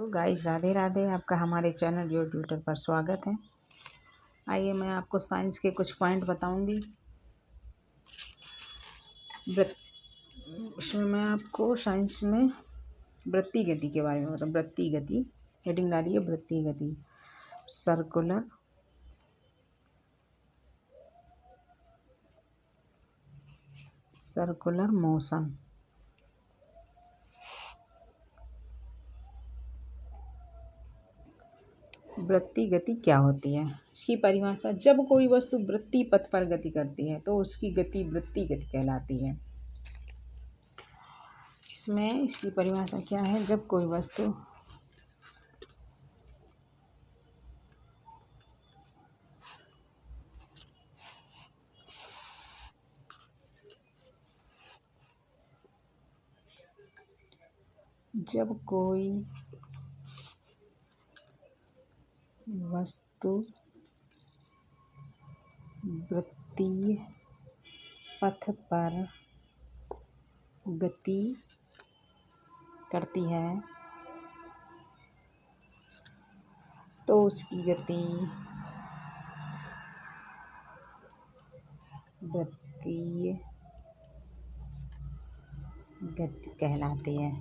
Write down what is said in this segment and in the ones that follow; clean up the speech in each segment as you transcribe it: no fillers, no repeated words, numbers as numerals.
Guys, Radhe Radhe. आपका हमारे channel your tutor पर स्वागत है। आइए मैं आपको साइंस के कुछ पॉइंट बताऊंगी। इसमें मैं आपको साइंस में वृत्तीय गति के बारे में बताऊँ। वृत्तीय गति हेडिंग डालिए, वृत्तीय गति। Circular motion. वृत्तीय गति क्या होती है? इसकी परिभाषा, जब कोई वस्तु वृत्तीय पथ पर गति करती है तो उसकी गति वृत्तीय गति कहलाती है। इसमें इसकी परिभाषा क्या है? जब कोई वस्तु वृत्तीय पथ पर गति करती है तो उसकी गति वृत्तीय गति कहलाती है।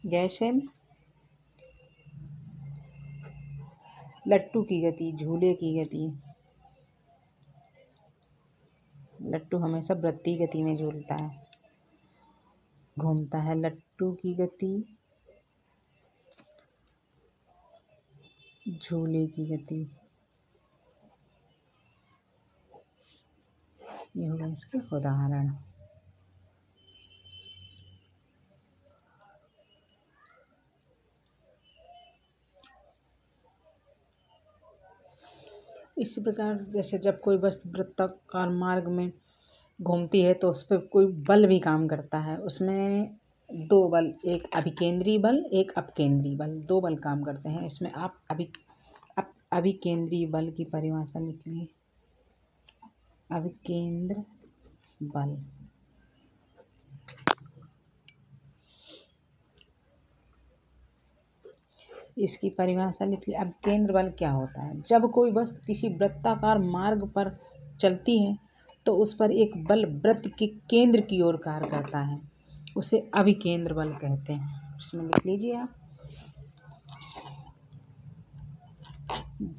जैसे लट्टू की गति, झूले की गति। लट्टू हमेशा वृत्तीय गति में झूलता है, घूमता है। लट्टू की गति, झूले की गति, ये होगा इसके उदाहरण। इसी प्रकार जैसे जब कोई वस्तु वृत्ताकार मार्ग में घूमती है तो उस पर कोई बल भी काम करता है। उसमें दो बल, एक अभिकेंद्री बल, एक अपकेंद्री बल, दो बल काम करते हैं। इसमें आप अभिकेंद्री बल की परिभाषा लिख लीजिए। अभिकेंद्र बल, इसकी परिभाषा लिख ली। अब केंद्र बल क्या होता है? जब कोई वस्तु किसी वृत्ताकार मार्ग पर चलती है तो उस पर एक बल वृत्त के केंद्र की ओर कार्य करता है, उसे अभिकेंद्र बल कहते हैं। इसमें लिख लीजिए आप।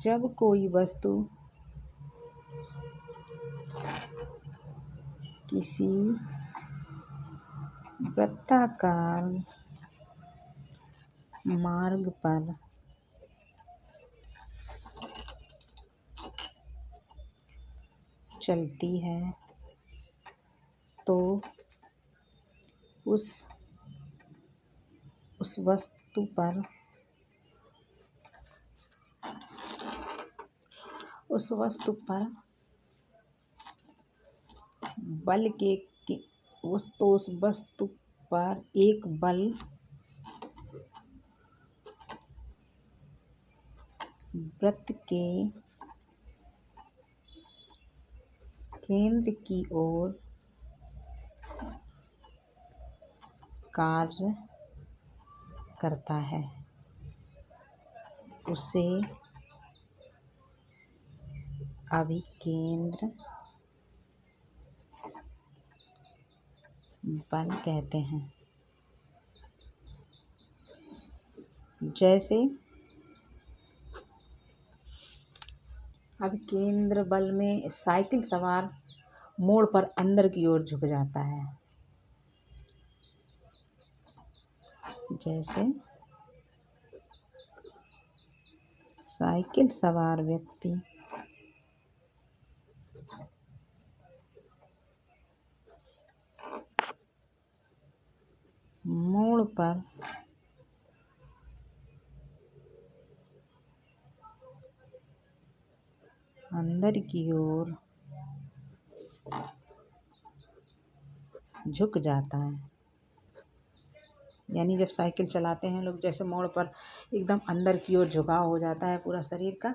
जब कोई वस्तु किसी वृत्ताकार मार्ग पर चलती है तो उस वस्तु पर बल के उस वस्तु पर एक बल वृत्त के केंद्र की ओर कार्य करता है, उसे अभिकेंद्र बल कहते हैं। जैसे अभिकेंद्र बल में साइकिल सवार मोड़ पर अंदर की ओर झुक जाता है। जैसे साइकिल सवार व्यक्ति मोड़ पर अंदर की ओर झुक जाता है। यानी जब साइकिल चलाते हैं लोग, जैसे मोड़ पर एकदम अंदर की ओर झुकाव हो जाता है पूरा शरीर का,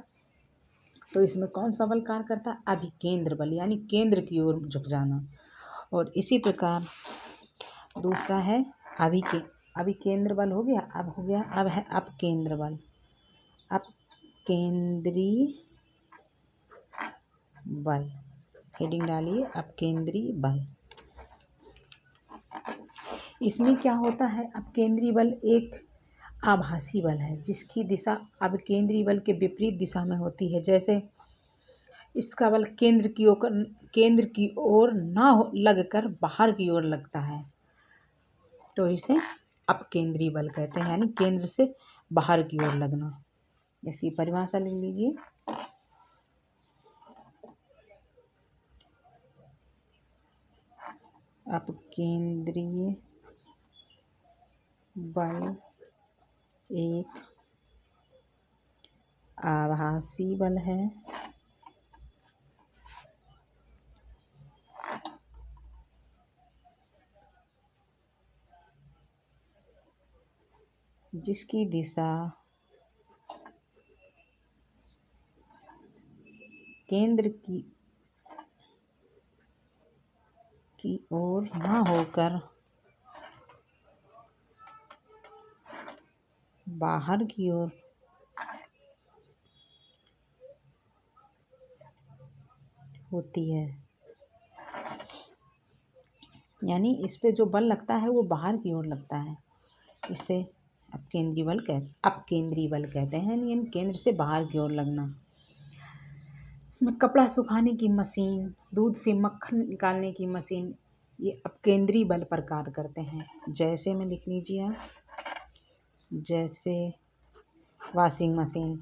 तो इसमें कौन सा बल कार्य करता है? अभिकेंद्र बल, यानी केंद्र की ओर झुक जाना। और इसी प्रकार दूसरा है अभिकेंद्र बल हो गया। अब हो गया, अब है अपकेंद्र बल। अपकेंद्रीय बल, हेडिंग डालिए अपकेंद्रीय बल। इसमें क्या होता है, अपकेंद्रीय बल एक आभासी बल है जिसकी दिशा अपकेंद्रीय बल के विपरीत दिशा में होती है। जैसे इसका बल केंद्र की ओर ना लगकर बाहर की ओर लगता है तो इसे अपकेंद्रीय बल कहते हैं, यानी केंद्र से बाहर की ओर लगना। इसकी परिभाषा लिख लीजिए। अपकेंद्रीय बल एक आभासी बल है जिसकी दिशा केंद्र की ओर ना होकर बाहर की ओर होती है, यानी इस पे जो बल लगता है वो बाहर की ओर लगता है। इसे अपकेंद्रीय बल कहते हैं, यानी केंद्र से बाहर की ओर लगना। इसमें कपड़ा सुखाने की मशीन, दूध से मक्खन निकालने की मशीन, ये अपकेंद्रीय बल पर कार्य करते हैं। जैसे में लिख लीजिए आप, जैसे वॉशिंग मशीन,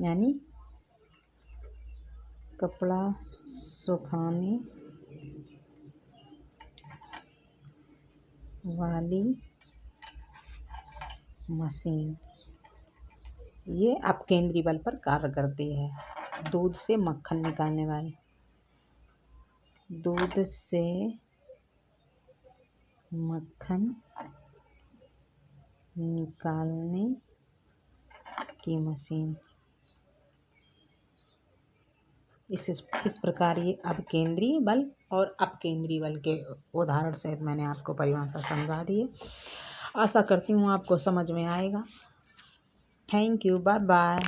यानी कपड़ा सुखाने वाली मशीन, ये अपकेंद्रीय बल पर कार्य करती है। दूध से मक्खन निकालने वाली, दूध से मक्खन निकालने की मशीन। इस प्रकार ये अपकेंद्रीय बल और अपकेंद्रीय बल के उदाहरण सहित मैंने आपको परिभाषा समझा दी है। आशा करती हूँ आपको समझ में आएगा। Thank you, bye bye.